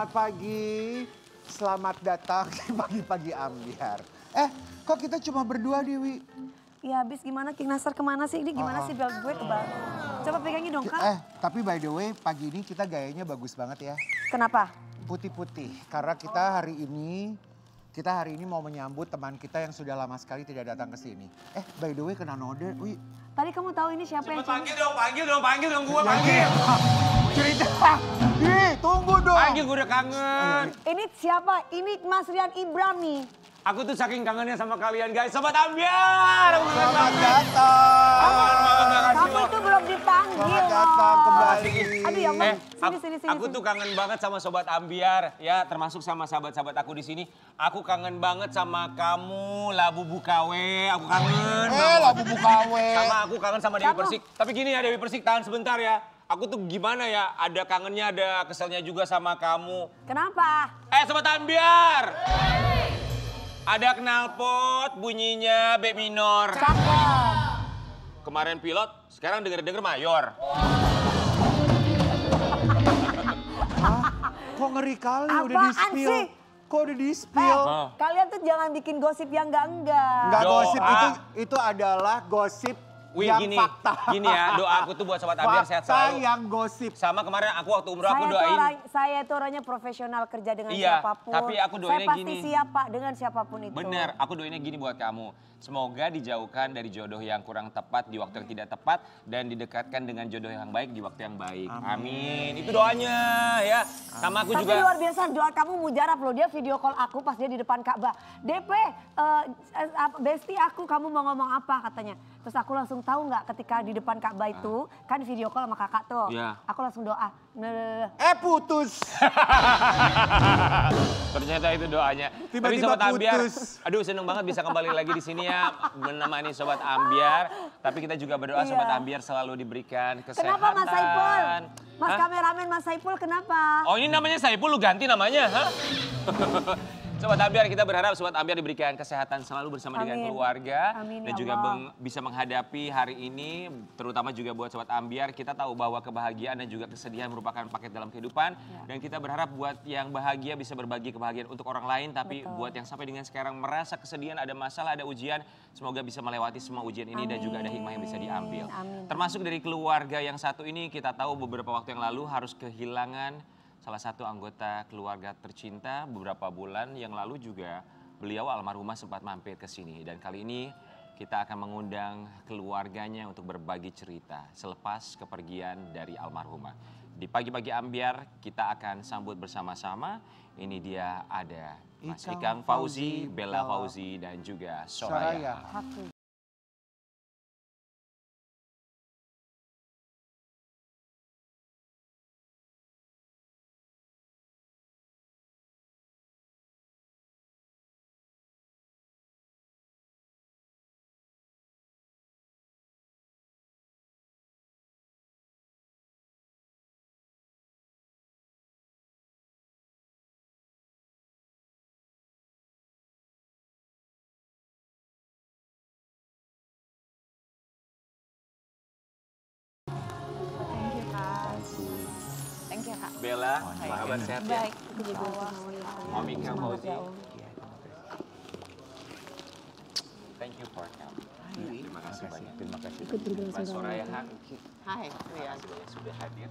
Selamat pagi, selamat datang di pagi-pagi ambiar. Kok kita cuma berdua, Dewi? Ya habis gimana King Nasar kemana sih? Ini gimana sih bel gue kebal. Coba pegangin dong Kak. Tapi by the way pagi ini kita gayanya bagus banget ya. Kenapa? Putih-putih, karena kita hari ini mau menyambut teman kita yang sudah lama sekali tidak datang ke sini. By the way kena node, Wi. Tadi kamu tahu ini siapa yang panggil dong gue panggil. Cerita, tunggu dong. Panggil gue udah kangen. Ini siapa? Ini Mas Rian Ibram nih. Aku tuh saking kangennya sama kalian guys, Sobat Ambiar. Selamat datang. Kamu itu belum dipanggil. Selamat datang kembali. Aduh ya Mas, sini. Aku tuh kangen banget sama Sobat Ambiar, ya termasuk sama sahabat-sahabat aku di sini. Aku kangen banget sama kamu, Labu Bukawe. Aku kangen. Labu Bukawe. Sama aku kangen sama Dewi Persik. Tapi gini ya Dewi Persik, tahan sebentar ya. Aku tuh gimana ya, ada kangennya, ada keselnya juga sama kamu. Kenapa? Sobat Ambiar. Ada knalpot, bunyinya B minor. Cakep. Kemarin pilot, sekarang denger-denger mayor. Kok ngeri kali udah Apaan di-spill? sih? Kok udah di-spill? Kalian tuh jangan bikin gosip yang enggak. Enggak Doa. gosip, itu adalah gosip Wih, yang gini, fakta. gini ya, doa aku tuh buat Sobat Ambiar sehat Fakta selalu. yang gosip. Sama kemarin aku waktu umroh aku doain. Saya itu orangnya profesional kerja dengan Iya, siapapun. tapi aku doainnya saya pasti gini. siap Pak dengan siapapun itu. Bener, aku doainnya gini buat kamu. Semoga dijauhkan dari jodoh yang kurang tepat di waktu yang tidak tepat. Dan didekatkan dengan jodoh yang baik di waktu yang baik. Amin. Itu doanya ya. Sama aku Tapi juga. luar biasa doa kamu mujarab loh. Dia video call aku pas dia di depan Ka'bah. DP, Besti aku kamu mau ngomong apa katanya. Terus aku langsung tahu nggak ketika di depan Ka'bah itu kan video call sama kakak tuh. Iya. Aku langsung doa. Putus. Ternyata itu doanya. Tiba-tiba Tapi Sobat Ambiar, putus. aduh seneng banget bisa kembali lagi di sini ya menemani Sobat Ambiar. Tapi kita juga berdoa Iya. Sobat Ambiar selalu diberikan kesehatan. Kenapa Mas Saiful? Mas Hah? kameramen Mas Saiful kenapa? Oh ini namanya Saiful, lu ganti namanya, hah? Sobat Ambiar, kita berharap Sobat Ambiar diberikan kesehatan selalu bersama dengan Amin. keluarga. Amin, Dan ya juga Allah. bisa menghadapi hari ini, terutama juga buat Sobat Ambiar. Kita tahu bahwa kebahagiaan dan juga kesedihan merupakan paket dalam kehidupan. Ya. Dan kita berharap buat yang bahagia bisa berbagi kebahagiaan untuk orang lain. Tapi Betul. buat yang sampai dengan sekarang merasa kesedihan, ada masalah, ada ujian. Semoga bisa melewati semua ujian ini dan juga ada hikmah yang bisa diambil. Amin. Termasuk dari keluarga yang satu ini, kita tahu beberapa waktu yang lalu harus kehilangan salah satu anggota keluarga tercinta. Beberapa bulan yang lalu juga beliau almarhumah sempat mampir ke sini. Dan kali ini kita akan mengundang keluarganya untuk berbagi cerita selepas kepergian dari almarhumah. Di pagi-pagi ambiar kita akan sambut bersama-sama. Ini dia ada Mas Ikang Fauzi, Bella Fauzi dan juga Soraya. Aku. Thank you Kak. Bella, apa kabar sehat ya? Baik, aku juga Om Ikang Fauzi. Thank you for coming. Terima kasih banyak. Terima kasih. Mbak Soraya Han. Hai, Rian. Sudah hadir.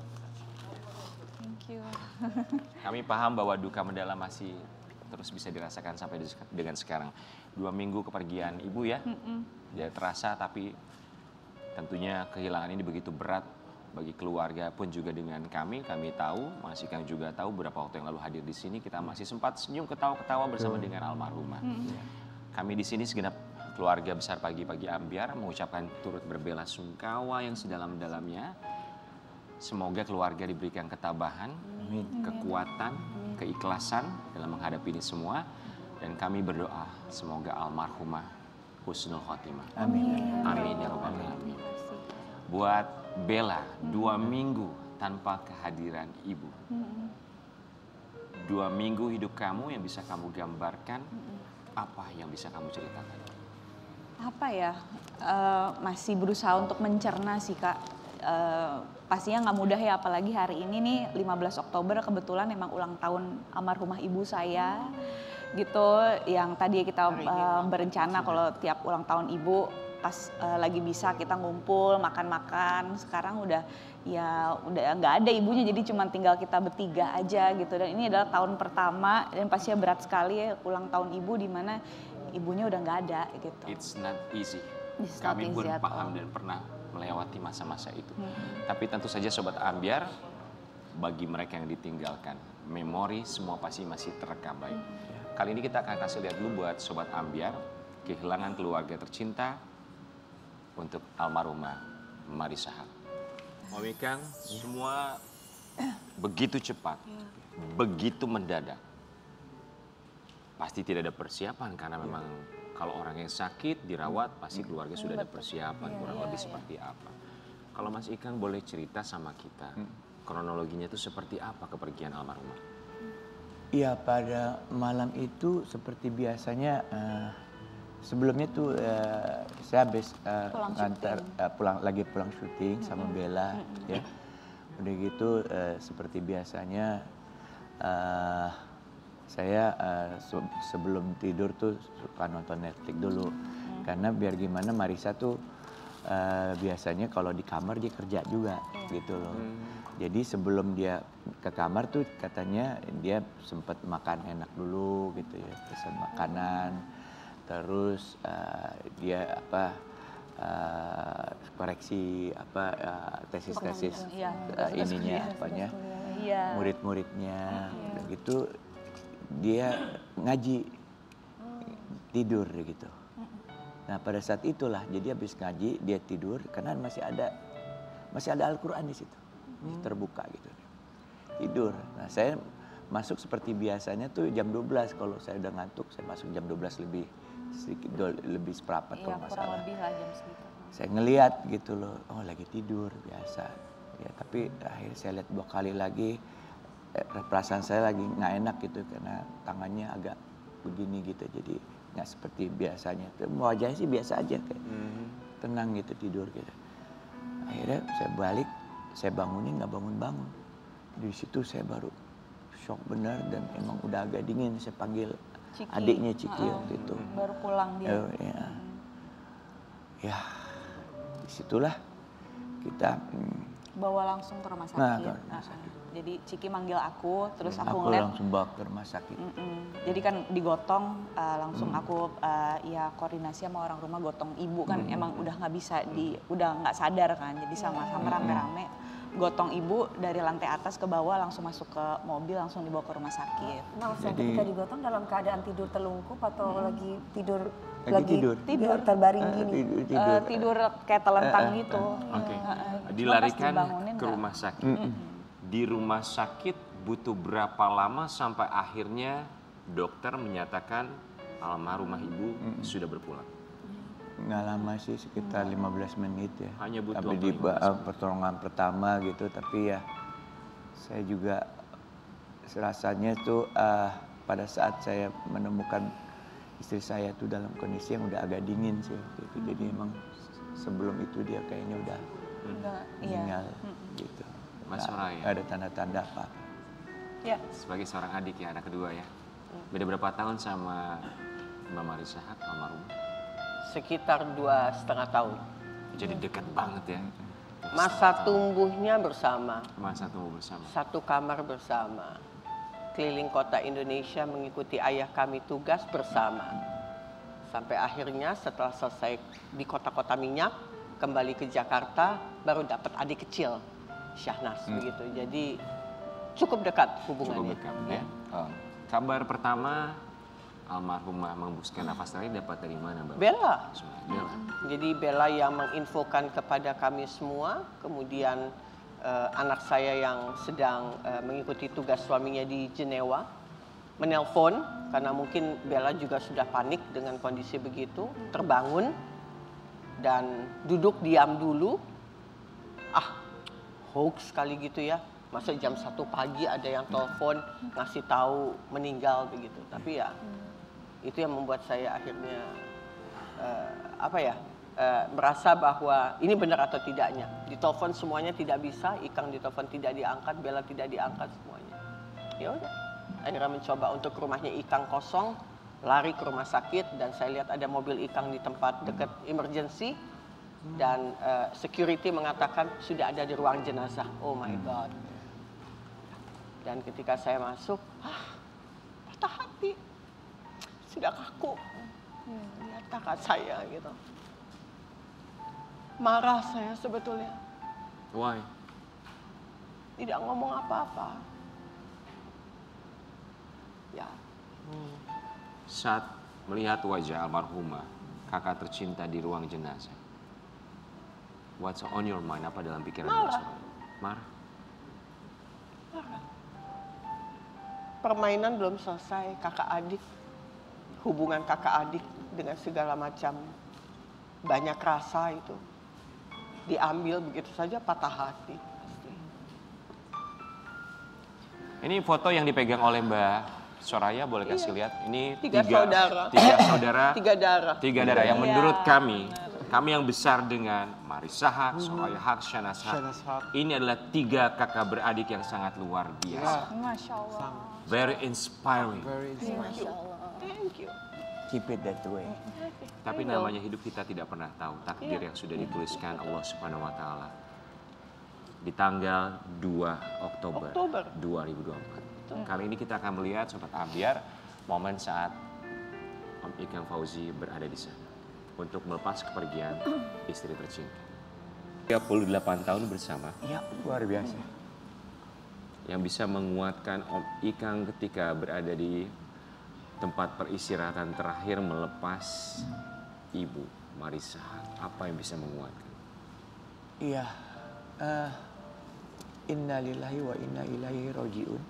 Thank you. Kami paham bahwa duka mendalam masih terus bisa dirasakan sampai dengan sekarang. 2 minggu kepergian ibu ya. Ya terasa tapi tentunya kehilangan ini begitu berat bagi keluarga pun juga dengan kami. Kami tahu, Mas Ikang juga tahu beberapa waktu yang lalu hadir di sini kita masih sempat senyum ketawa-ketawa bersama dengan almarhumah. Kami di sini segenap keluarga besar pagi-pagi ambiar mengucapkan turut berbela-sungkawa yang sedalam-dalamnya. Semoga keluarga diberikan ketabahan, kekuatan, keikhlasan dalam menghadapi ini semua. Dan kami berdoa semoga almarhumah husnul khotimah. Amin. Amin ya rabbal alamin. Buat Bella, 2 minggu tanpa kehadiran ibu. 2 minggu hidup kamu yang bisa kamu gambarkan, apa yang bisa kamu ceritakan? Apa ya, masih berusaha untuk mencerna sih Kak. pastinya nggak mudah ya, apalagi hari ini nih 15 Oktober kebetulan memang ulang tahun almarhumah ibu saya gitu, yang tadi kita berencana kalau tiap ulang tahun ibu pas lagi bisa kita ngumpul makan-makan, sekarang udah nggak ada ibunya, jadi cuma tinggal kita bertiga aja gitu. Dan ini adalah tahun pertama dan pastinya berat sekali ya ulang tahun ibu di mana ibunya udah nggak ada gitu. It's not easy. It's not Kami pun easy at paham all. dan pernah melewati masa-masa itu. Tapi tentu saja Sobat Ambyar, bagi mereka yang ditinggalkan, memori semua pasti masih terekam baik. Kali ini kita akan kasih lihat dulu buat Sobat Ambyar, kehilangan keluarga tercinta untuk almarhumah Marissa Haque. Mami Kang, semua begitu cepat, begitu mendadak. Pasti tidak ada persiapan karena memang kalau orang yang sakit dirawat pasti keluarga sudah ada persiapan kurang lebih seperti apa. Kalau Mas Ikang boleh cerita sama kita, kronologinya itu seperti apa kepergian almarhumah? Iya, pada malam itu seperti biasanya sebelumnya tuh saya habis ngantar pulang syuting sama Bella ya. Udah gitu seperti biasanya saya sebelum tidur tuh suka nonton Netflix dulu. Karena biar gimana Marissa tuh biasanya kalau di kamar dia kerja juga gitu loh. Jadi sebelum dia ke kamar tuh katanya dia sempat makan enak dulu gitu ya, pesan makanan. Terus dia koreksi tesis ininya apanya murid-muridnya udah gitu dia ngaji tidur gitu. Nah pada saat itulah jadi habis ngaji dia tidur karena masih ada Al-Quran di situ terbuka gitu tidur. Nah saya masuk seperti biasanya tuh jam 12 kalau saya udah ngantuk saya masuk jam 12 lebih seperempat kalau nggak salah. Kurang lebih lah jam segitu. Saya ngelihat gitu loh, oh lagi tidur biasa. Ya tapi akhirnya saya lihat 2 kali lagi, perasaan saya lagi nggak enak gitu karena tangannya agak begini gitu, jadi nggak seperti biasanya. Wajahnya sih biasa aja kayak tenang gitu tidur gitu. Akhirnya saya balik, saya bangunin nggak bangun-bangun. Di situ saya baru shock benar dan emang udah agak dingin. Saya panggil Ciki. adiknya Ciki waktu itu. Baru pulang dia. Ya, disitulah kita Bawa langsung ke rumah sakit. Nah, ke rumah sakit. Jadi Ciki manggil aku, terus aku aku ngeliat. langsung bawa ke rumah sakit. Jadi kan digotong, langsung aku ya koordinasi sama orang rumah gotong ibu kan emang udah nggak bisa udah nggak sadar kan. Jadi sama-sama rame-rame gotong ibu dari lantai atas ke bawah langsung masuk ke mobil langsung dibawa ke rumah sakit. Langsung ketika digotong dalam keadaan tidur telungkup atau lagi tidur Tidur. terbaring gini. Tidur kayak telentang gitu. Oke. Cuma pas Dilarikan dibangunin ke nggak. rumah sakit. Di rumah sakit butuh berapa lama sampai akhirnya dokter menyatakan almarhumah ibu sudah berpulang? Nggak lama sih, sekitar 15 menit ya. Hanya butuh tapi waktu di 15 pertolongan pertama gitu, tapi ya saya juga rasanya tuh pada saat saya menemukan istri saya tuh dalam kondisi yang udah agak dingin sih gitu. Jadi emang sebelum itu dia kayaknya udah meninggal gitu. Mas Soraya. Nggak ada tanda-tanda apa. Ya. Sebagai seorang adik ya, anak kedua ya. Beda berapa tahun sama Mbak Marissa Haque almarhumah? Sekitar 2,5 tahun. Jadi dekat banget ya. Masa tumbuhnya bersama, Masa tumbuh bersama. satu kamar bersama. Keliling kota Indonesia mengikuti ayah kami tugas bersama. Sampai akhirnya setelah selesai di kota-kota minyak, kembali ke Jakarta, baru dapat adik kecil, Syahnas begitu. Jadi cukup dekat hubungannya. Cukup dekat ya. Kabar pertama almarhumah menghembuskan nafas terakhir dapat dari mana, Mbak? Bella. Bella. Jadi Bella yang menginfokan kepada kami semua, kemudian anak saya yang sedang mengikuti tugas suaminya di Jenewa menelpon karena mungkin Bella juga sudah panik dengan kondisi begitu, terbangun dan duduk diam dulu. Hoax sekali gitu ya. Masa jam 1 pagi ada yang telepon ngasih tahu meninggal begitu. Tapi ya itu yang membuat saya akhirnya merasa bahwa ini benar atau tidaknya. ditelepon semuanya tidak bisa, Ikang ditelepon tidak diangkat, Bella tidak diangkat semuanya. Ya udah, akhirnya mencoba untuk rumahnya Ikang kosong, lari ke rumah sakit dan saya lihat ada mobil Ikang di tempat dekat emergency dan security mengatakan sudah ada di ruang jenazah. Oh my God. Dan ketika saya masuk, patah hati, sudah kaku lihat kakak saya gitu. Marah saya sebetulnya. Why? Tidak ngomong apa-apa. Ya. Saat melihat wajah almarhumah, kakak tercinta di ruang jenazah. What's on your mind? Apa dalam pikiran Marah. Marah. Permainan belum selesai, kakak adik. Hubungan kakak adik dengan segala macam banyak rasa itu. Diambil begitu saja, patah hati. Ini foto yang dipegang oleh Mbak Soraya, boleh kasih lihat. Ini Tiga saudara. Tiga saudara. Tiga darah. Yang menurut kami yang besar dengan Marissa Haq, Soraya Haq, Shahnaz Haq. Ini adalah 3 kakak beradik yang sangat luar biasa. Masya Allah. Very inspiring. Thank you. Keep it that way. Tapi namanya hidup kita tidak pernah tahu takdir yang sudah dituliskan Allah Subhanahu wa taala. Di tanggal 2 Oktober 2024. Kali ini kita akan melihat Sobat Ambiar momen saat Om Ikang Fauzi berada di sana untuk melepas kepergian istri tercinta. 38 tahun bersama. Ya, luar biasa. Yang bisa menguatkan Om Ikang ketika berada di tempat peristirahatan terakhir melepas Ibu Marissa. Apa yang bisa menguatkan? Iya. Inna lillahi wa inna ilaihi raji'un.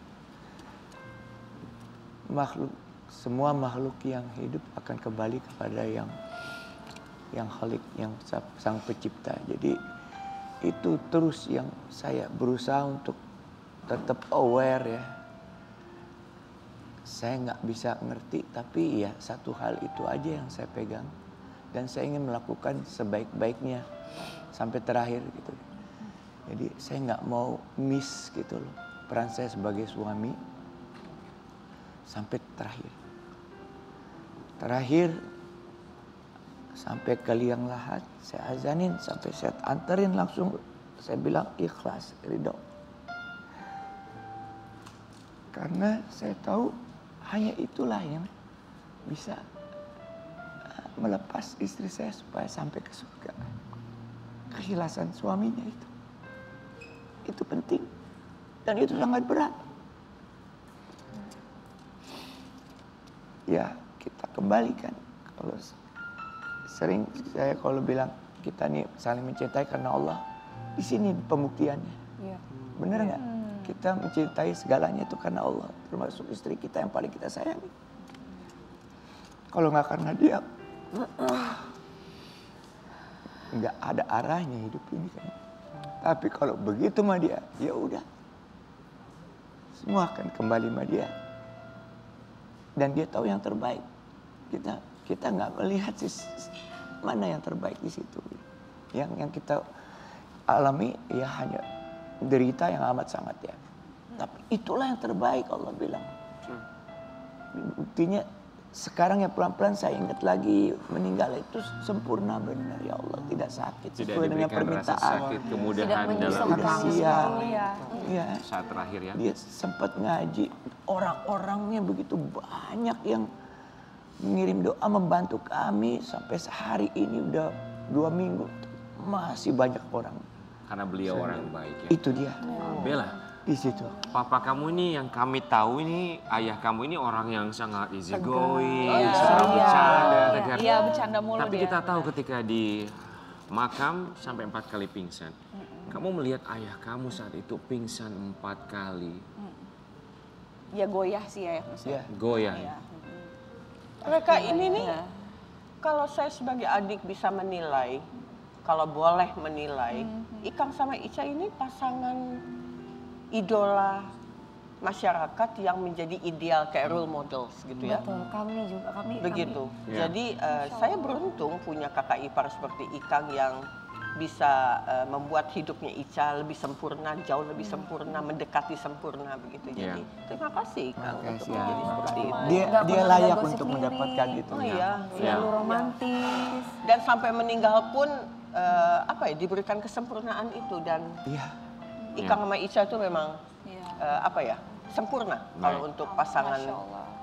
Semua makhluk yang hidup akan kembali kepada yang Khalik, yang sang pencipta. Jadi itu terus yang saya berusaha untuk tetap aware ya. Saya nggak bisa ngerti, tapi ya satu hal itu aja yang saya pegang. Dan saya ingin melakukan sebaik-baiknya sampai terakhir gitu. Jadi saya nggak mau miss gitu loh peran saya sebagai suami sampai terakhir. Terakhir sampai ke liang lahat saya azanin, sampai saya anterin langsung, saya bilang ikhlas, ridho. Karena saya tahu hanya itulah yang bisa melepas istri saya supaya sampai ke surga. Keikhlasan suaminya itu penting dan itu sangat berat. Ya kita kembalikan. Kalau sering saya kalau bilang kita nih saling mencintai karena Allah, di sini pembuktiannya. Iya. Bener nggak? Kita mencintai segalanya itu karena Allah, termasuk istri kita yang paling kita sayangi. Kalau nggak karena dia, nggak ada arahnya hidup ini kan. Tapi kalau begitu sama dia, ya udah, semua akan kembali sama dia. Dan dia tahu yang terbaik. Kita nggak melihat mana yang terbaik di situ. Yang kita alami ya hanya derita yang amat sangat ya. Tapi itulah yang terbaik Allah bilang. Buktinya sekarang ya pelan-pelan saya ingat lagi meninggal itu sempurna benar ya Allah, tidak sakit sesuai dengan permintaan. Sakit, kemudahan dalam siap. Ya. Saat terakhir ya. Dia sempat ngaji, orang-orangnya begitu banyak yang mengirim doa membantu kami sampai sehari ini udah 2 minggu masih banyak orang. Karena beliau orang baik ya. Itu dia. Bella, di situ. papa kamu ini yang kami tahu ini, ayah kamu ini orang yang sangat easy going, Iya. suka bercanda, tegar. Iya, bercanda mulu Tapi dia. kita tahu ketika di makam sampai 4 kali pingsan. Kamu melihat ayah kamu saat itu pingsan 4 kali. Ya goyah sih ya maksudnya. Ya. Goyah. Iya. Mereka ini nih, kalau saya sebagai adik bisa menilai, kalau boleh menilai, Ikang sama Ica ini pasangan idola masyarakat yang menjadi ideal kayak role models gitu ya. Betul, kami juga Begitu. Ya. Jadi saya beruntung punya kakak ipar seperti Ikang yang bisa membuat hidupnya Ica lebih sempurna, jauh lebih sempurna, mendekati sempurna begitu. Jadi terima kasih Kang untuk menjadi seperti itu. Dia layak untuk mendapatkan itu. Oh iya, Selalu romantis. dan sampai meninggal pun diberikan kesempurnaan itu, dan Ikang sama Ica itu memang sempurna kalau untuk pasangan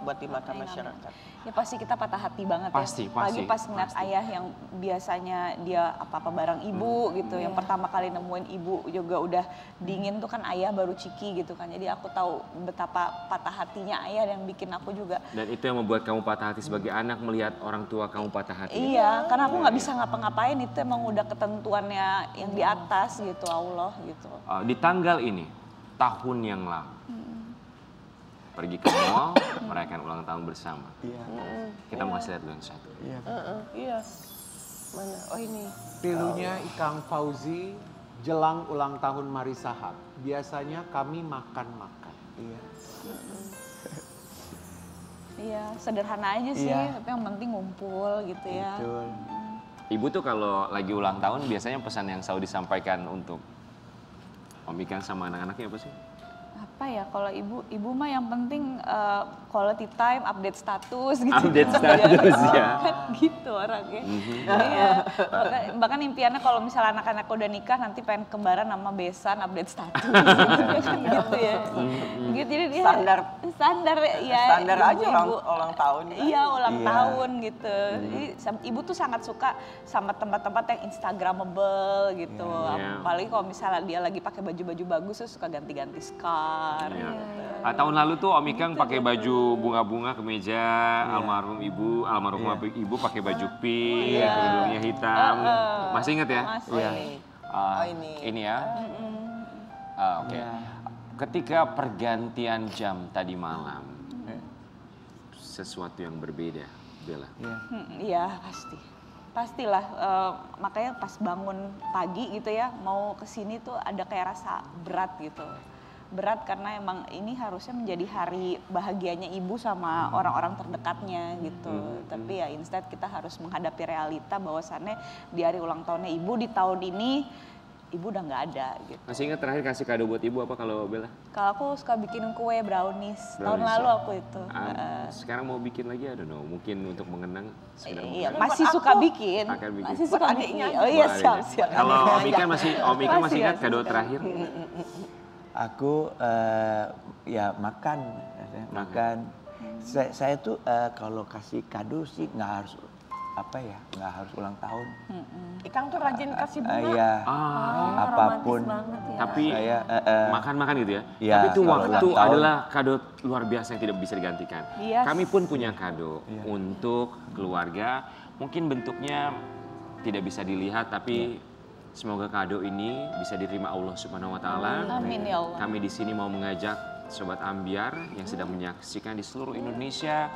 buat di mata masyarakat. Ya pasti kita patah hati banget Pasti, ya. Apalagi pas ngeliat ayah yang biasanya dia apa-apa bareng ibu gitu. Yang pertama kali nemuin ibu juga udah dingin tuh kan ayah baru Ciki gitu kan. Jadi aku tahu betapa patah hatinya ayah yang bikin aku juga. Dan itu yang membuat kamu patah hati sebagai anak melihat orang tua kamu patah hati. Iya, karena aku nggak bisa ngapa-ngapain, itu emang udah ketentuannya yang di atas gitu, Allah gitu. Di tanggal ini, tahun yang lalu, pergi ke mall, merayakan ulang tahun bersama. Iya. Kita mau kasih lihat dulu yang satu. Iya. Iya. Mana? Oh ini. Pilunya Ikang Fauzi jelang ulang tahun Marissa Haque. Biasanya kami makan-makan. Iya. Iya, sederhana aja sih, Iya. tapi yang penting ngumpul gitu ya. Betul. Ibu tuh kalau lagi ulang tahun biasanya pesan yang selalu disampaikan untuk Om Ikang sama anak-anaknya apa sih? Apa ya, kalau ibu mah yang penting quality time, update status gitu. Update status ya. Kan gitu orangnya. Iya. Bahkan impiannya kalau misalnya anak-anak udah nikah nanti pengen kembaran sama besan, update status gitu ya. Gitu, jadi dia standar ya. Standar aja ulang tahun. Iya, ulang tahun gitu. Jadi ibu tuh sangat suka sama tempat-tempat yang instagramable gitu. Apalagi kalau misalnya dia lagi pakai baju-baju bagus, terus suka ganti-ganti scarf. Tahun lalu tuh Om Ikang pakai baju bunga-bunga ke meja, almarhumah ibu pakai baju pink, kerudungnya hitam. Masih ingat ya? Masih. Ini ya. Oke. Ketika pergantian jam tadi malam, sesuatu yang berbeda, Bella. Iya pasti. Pastilah, makanya pas bangun pagi gitu ya, mau kesini tuh ada kayak rasa berat gitu. Berat karena emang ini harusnya menjadi hari bahagianya ibu sama orang-orang terdekatnya gitu. Tapi ya instead kita harus menghadapi realita bahwasannya di hari ulang tahunnya ibu di tahun ini, ibu udah nggak ada gitu. Masih ingat terakhir kasih kado buat ibu apa kalau Bella? Kalau aku suka bikin kue brownies. Tahun lalu aku itu. Sekarang mau bikin lagi, mungkin untuk mengenang. Iya, masih suka bikin. Akan bikin. Masih suka bikin. Oh iya, siap. Kalau Om Ikang masih ingat kado terakhir? Aku ya makan. Saya tuh kalau kasih kado sih nggak harus nggak harus ulang tahun. Ikang tuh rajin kasih bunga. Iya, apapun. Tapi makan-makan gitu ya. Iya, tapi itu waktu ulang tahun adalah kado luar biasa yang tidak bisa digantikan. Yes. Kami pun punya kado untuk keluarga. Mungkin bentuknya tidak bisa dilihat, tapi semoga kado ini bisa diterima Allah Subhanahu wa taala. Amin ya Allah. Kami di sini mau mengajak Sobat Ambiar yang sedang menyaksikan di seluruh Indonesia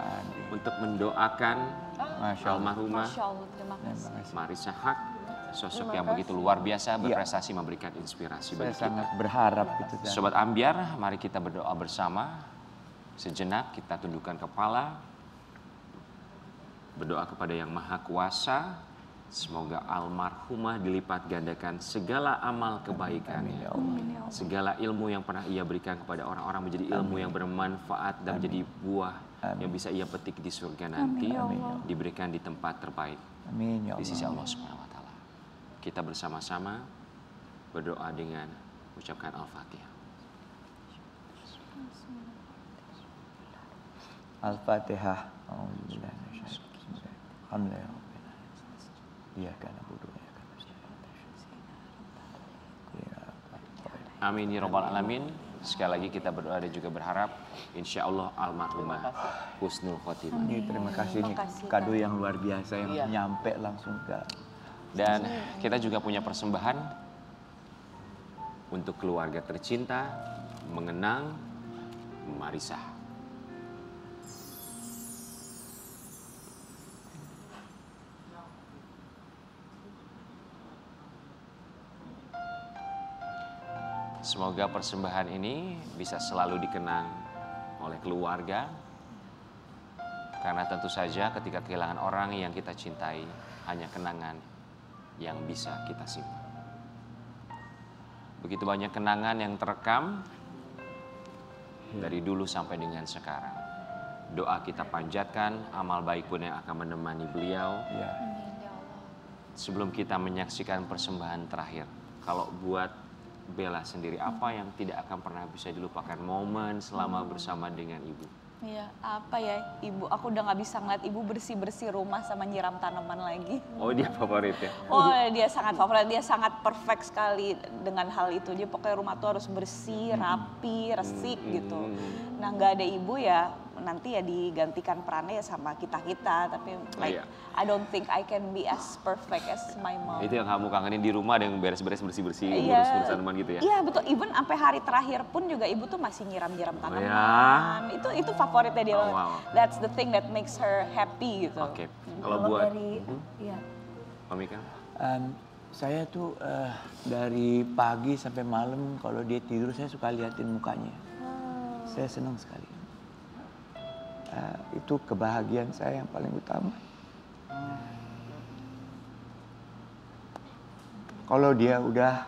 untuk mendoakan almarhumah terima kasih. Marissa Haque, sosok yang begitu luar biasa, berprestasi, memberikan inspirasi bagi Saya sangat kita. berharap itu. Sobat Ambiar, mari kita berdoa bersama. Sejenak kita tundukkan kepala, berdoa kepada Yang Maha Kuasa. Semoga almarhumah dilipat gandakan segala amal kebaikannya. Segala ilmu yang pernah ia berikan kepada orang-orang menjadi ilmu yang bermanfaat dan menjadi buah yang bisa ia petik di surga nanti. Diberikan di tempat terbaik di sisi Allah Subhanahu wa taala. Kita bersama-sama berdoa dengan ucapkan Al-Fatihah. Al-Fatihah. Alhamdulillah. Iya karena bodohnya Amin ya rabbal alamin. Sekali lagi kita berdoa dan juga berharap insya Allah almarhumah husnul khotimah. Terima kasih nih kado yang luar biasa yang nyampe langsung ke. Dan kita juga punya persembahan untuk keluarga tercinta mengenang Marissa. Semoga persembahan ini bisa selalu dikenang oleh keluarga. Karena tentu saja ketika kehilangan orang yang kita cintai, hanya kenangan yang bisa kita simpan. Begitu banyak kenangan yang terekam dari dulu sampai dengan sekarang. Doa kita panjatkan, amal baik pun yang akan menemani beliau. Ya. Sebelum kita menyaksikan persembahan terakhir, kalau buat Bella sendiri, apa yang tidak akan pernah bisa dilupakan momen selama bersama dengan ibu? Iya, apa ya, ibu, aku udah nggak bisa ngeliat ibu bersih-bersih rumah sama nyiram tanaman lagi. Oh, dia favorit ya? Oh, dia sangat favorit, dia sangat perfect sekali dengan hal itu. Jadi pokoknya rumah tuh harus bersih, rapi, resik gitu. Nah, nggak ada ibu ya, nanti ya digantikan perannya ya sama kita-kita. Tapi like, I don't think I can be as perfect as my mom. Itu yang kamu kangenin di rumah, ada yang beres-beres, bersih-bersih, Iya. ngurus-ngurus tanaman gitu ya? Iya betul, even sampai hari terakhir pun juga ibu tuh masih nyiram-nyiram tanaman. Itu favoritnya dia. Oh, wow. That's the thing that makes her happy gitu. Oke, kalau buat dari, iya. Om Ika? Saya tuh dari pagi sampai malam kalau dia tidur saya suka liatin mukanya. Saya senang sekali. Itu kebahagiaan saya yang paling utama. Kalau dia udah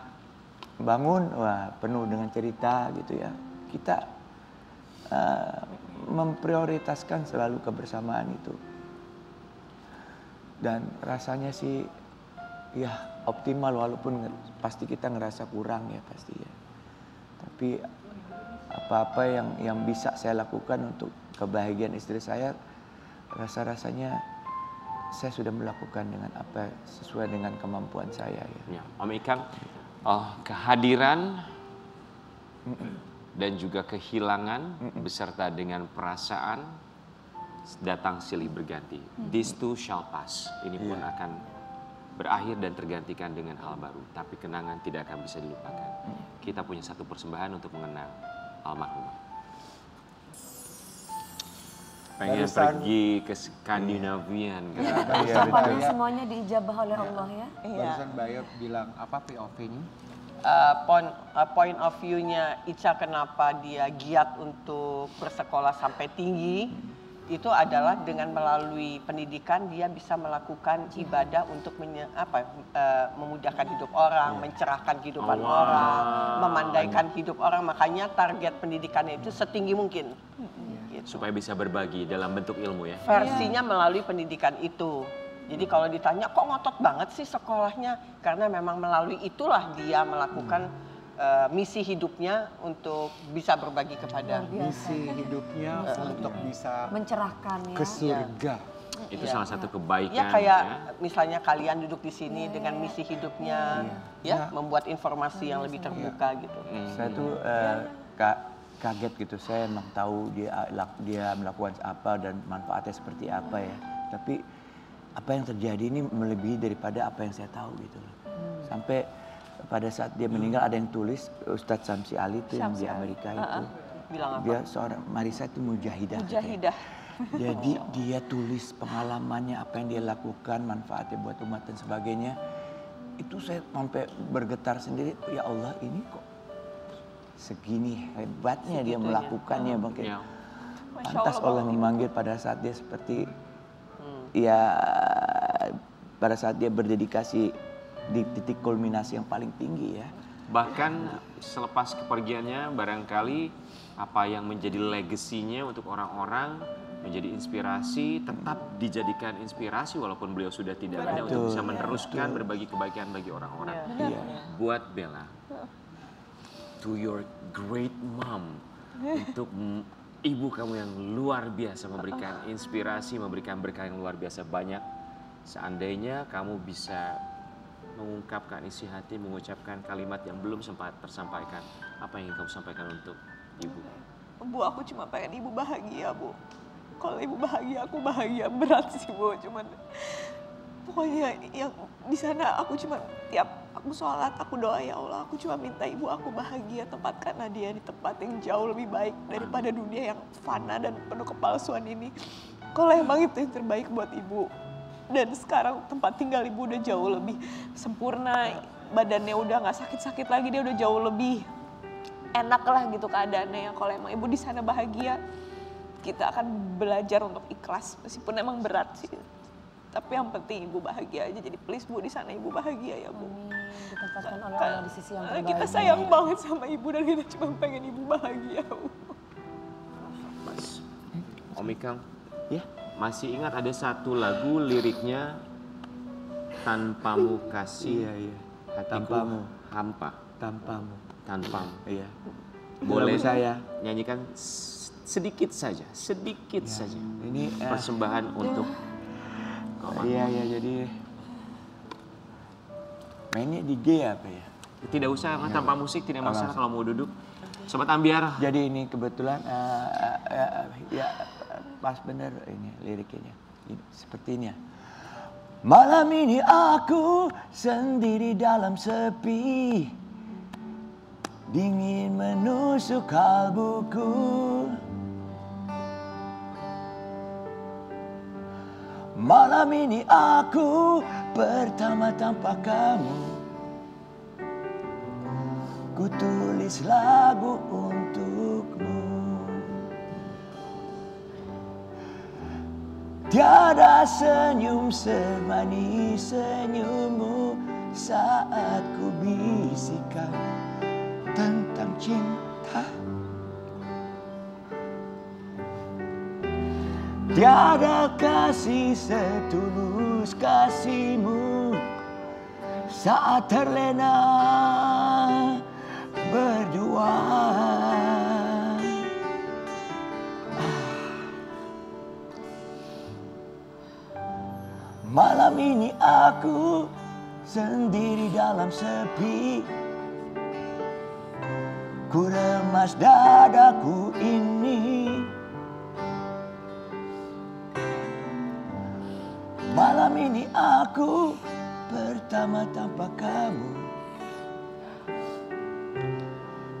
bangun, wah penuh dengan cerita gitu ya. Kita memprioritaskan selalu kebersamaan itu. Dan rasanya sih ya optimal walaupun pasti kita ngerasa kurang ya pasti ya. Tapi apa-apa yang bisa saya lakukan untuk kebahagiaan istri saya, rasa-rasanya saya sudah melakukan dengan apa sesuai dengan kemampuan saya ya. Ya, Om Ikang, kehadiran dan juga kehilangan beserta dengan perasaan datang silih berganti. This too shall pass. Ini pun akan berakhir dan tergantikan dengan hal baru. Tapi kenangan tidak akan bisa dilupakan. Kita punya satu persembahan untuk mengenang almarhumah. Pengen pergi ke Skandinavian. Iya betul. Semuanya diijabah oleh Allah ya. Barusan Bayo bilang apa POV-nya? Point of view-nya Ica kenapa dia giat untuk bersekolah sampai tinggi itu adalah dengan melalui pendidikan dia bisa melakukan ibadah untuk memudahkan hidup orang, mencerahkan kehidupan orang, memandaikan hidup orang. Makanya target pendidikannya itu setinggi mungkin. Gitu. Supaya bisa berbagi dalam bentuk ilmu ya. Versinya melalui pendidikan itu. Jadi kalau ditanya kok ngotot banget sih sekolahnya, karena memang melalui itulah dia melakukan misi hidupnya untuk bisa berbagi kepada Misi hidupnya untuk bisa Mencerahkan ya. ke surga. Itu salah satu kebaikan. ya kayak misalnya kalian duduk di sini dengan misi hidupnya, membuat informasi yang lebih terbuka gitu. Saya tuh kaget gitu. Saya emang tahu dia melakukan apa dan manfaatnya seperti apa ya. Tapi apa yang terjadi ini melebihi daripada apa yang saya tahu gitu loh. Sampai pada saat dia meninggal ada yang tulis Ustadz Samsi Ali itu yang di Amerika itu. Bilang apa? Dia seorang Marisa itu mujahidah. Mujahidah. Jadi dia tulis pengalamannya, apa yang dia lakukan, manfaatnya buat umat dan sebagainya. Itu saya sampai bergetar sendiri, ya Allah ini kok segini hebatnya dia melakukannya Bang. Ya. Pantas Allah memanggil pada saat dia seperti ya pada saat dia berdedikasi di titik kulminasi yang paling tinggi ya. Bahkan selepas kepergiannya barangkali apa yang menjadi legasinya untuk orang-orang menjadi inspirasi, tetap dijadikan inspirasi walaupun beliau sudah tidak ada untuk bisa meneruskan berbagi kebaikan bagi orang-orang. Iya. Buat Bella, to your great mom, untuk ibu kamu yang luar biasa memberikan inspirasi, memberikan berkah yang luar biasa banyak. Seandainya kamu bisa mengungkapkan isi hati, mengucapkan kalimat yang belum sempat tersampaikan, apa yang ingin kamu sampaikan untuk ibu? Bu, aku cuma pengen ibu bahagia, Bu. Kalau ibu bahagia, aku bahagia. Berat sih, Bu. Cuman pokoknya yang di sana aku cuma tiap aku sholat, aku doa, ya Allah, aku cuma minta ibu aku bahagia. Tempatkanlah dia di tempat yang jauh lebih baik daripada dunia yang fana dan penuh kepalsuan ini. Kalau emang itu yang terbaik buat ibu. Dan sekarang tempat tinggal ibu udah jauh lebih sempurna, badannya udah nggak sakit-sakit lagi, dia udah jauh lebih enak lah gitu keadaannya. Kalau emang ibu di sana bahagia, kita akan belajar untuk ikhlas meskipun emang berat sih. Tapi yang penting ibu bahagia aja. Jadi please Bu, di sana ibu bahagia ya Bu. Ditempatkan oleh Allah di sisi yang terbaik. Kita sayang banget sama ibu dan kita cuma pengen ibu bahagia Bu. Mas, Om Ikang, Ya, masih ingat ada satu lagu liriknya Tanpamu kasih, iya. hatiku Tanpamu. hampa, Tanpamu. tanpamu. Iya. Boleh Lagu saya. nyanyikan sedikit saja, Ini persembahan untuk iya jadi mainnya di G apa ya? Tidak usah tanpa musik, tidak masalah kalau mau duduk. Sobat Ambiar, Jadi ini kebetulan ya pas bener ini liriknya. Seperti ini ya. Malam ini aku sendiri dalam sepi, dingin menusuk kalbuku. Malam ini aku pertama tanpa kamu, ku tulis lagu untukmu. Tiada senyum semanis senyummu saat ku bisikan tentang cinta. Tiada kasih setulus kasihmu saat terlena berdua. Malam ini aku sendiri dalam sepi, ku remas dadaku ini. Malam ini aku pertama tanpa kamu,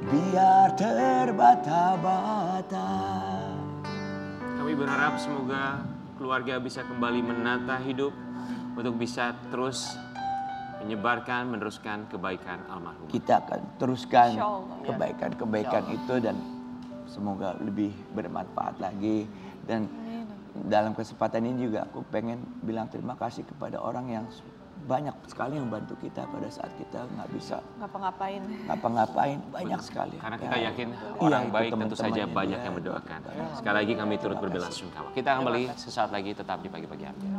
biar terbata-bata. kami berharap semoga keluarga bisa kembali menata hidup untuk bisa terus menyebarkan, meneruskan kebaikan almarhum. Kita akan teruskan Insya Allah. kebaikan-kebaikan itu dan semoga lebih bermanfaat lagi. Dan dalam kesempatan ini juga aku pengen bilang terima kasih kepada orang yang banyak sekali yang bantu kita pada saat kita nggak bisa Ngapa-ngapain. ngapa-ngapain, banyak sekali. Karena kita Ya. yakin Iya, orang itu baik tentu saja teman-temannya banyak dia. yang mendoakan. Sekali lagi kami turut berbelasungkawa. Kita kembali sesaat lagi tetap di Pagi-Pagi Ambiar.